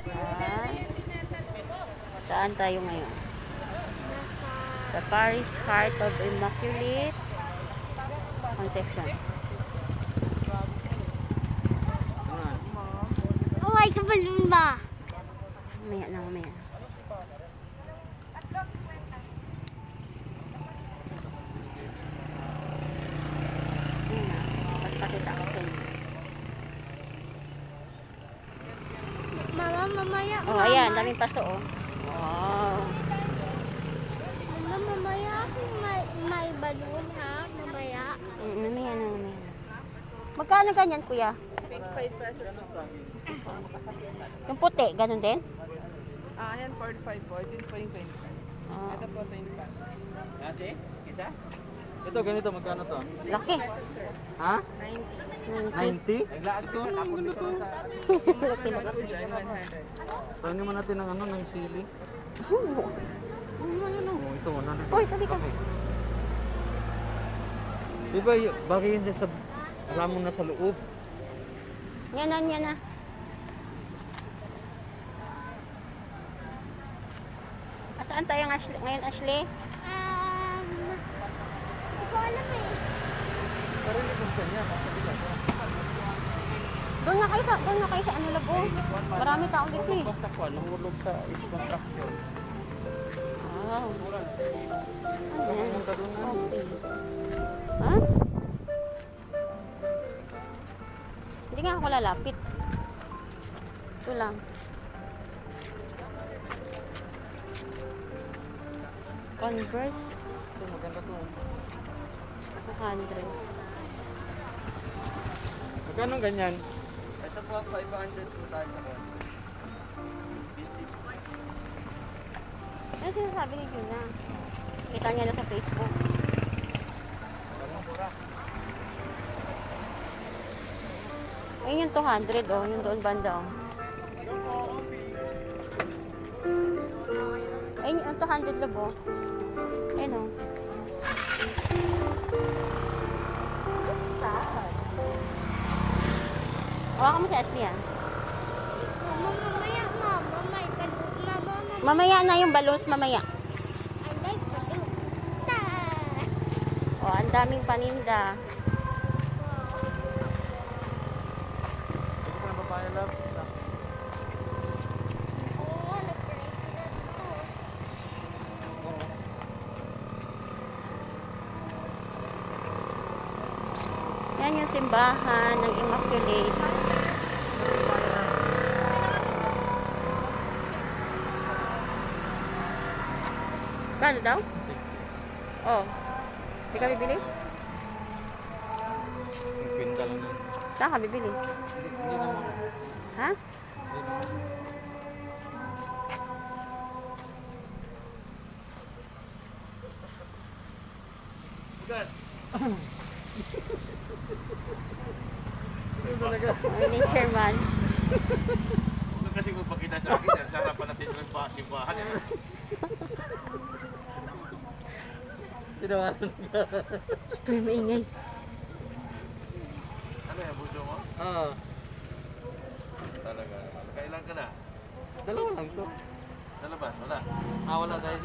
Ah, saan tayo ngayon? Sa Paris Heart of Immaculate Conception. Oh, ay kabalun ba? Mamaya na, mamaya. Ayan na. Magpakita ko sa inyo. Mama, mamaya. Oh, ayan. Daming paso, oh. Wow. Mama, mamaya. May balon, ha? Mamaya. Mamaya na, mamaya na. Magkano ganyan, kuya? 5 pesos na po. Yung puti, ganun din? Yan 45 po. Ito po yung 25. Oh, Ito po 20 pesos. Ate, isa? Ito, ganito, magkano to? laki. Ha? 90. 90? Naglaan ko, ako dito. Laki na. Ito po dyan, 100. Tayo naman natin ng ano, ng sili. Oo. Oh, ito, 100. Uy, tabi ka. Di ba, bagay yun sa alam mo na sa loob. Yan na, yan na. Saan tayo ngayon, Ashley? Hindi ko alam eh. Pero hindi ko sa niya, Doon nga kayo sa ano labo. Marami taong dito eh. basta ko, nahulog sa construction. Wow. Ayan. Punta doon na. Okay. Ha? Hindi nga ako lalapit. Ito lang. Converse. Ito, maganda to. 200. Magkano ganyan? Ito po, 500 po tayo sa mga. Ano sinasabi ni Juna? Kita niya na sa Facebook. Ayun yung 200 oh, yung doon banda oh. Ayun yung 200 labo. Ayun oh. Hawakan mo si Ashley ah. Mama, mamaya. Mama, may balon. Mama, mama. Mamaya na yung balloons mamaya. I like balon. Ta! Oh, ang daming paninda. Ito po na babae love. Oo, nag-president ko. Yan yung simbahan ng Immaculate. Kano daw? Oh. Hindi ka bibili? Yung kwinta lang yun. Saan ka bibili? Hindi naman. Ha? Bukan. Ay, chairman. Ito kasi magpakita sa akin, sa harapan natin ng simbahan. Tinawaran ka. Ito yung maingay. Ano yung buso mo? Oo. Talaga. Kailan ka na? Dalawa lang to. Sa labas, wala. Wala tayo dyan.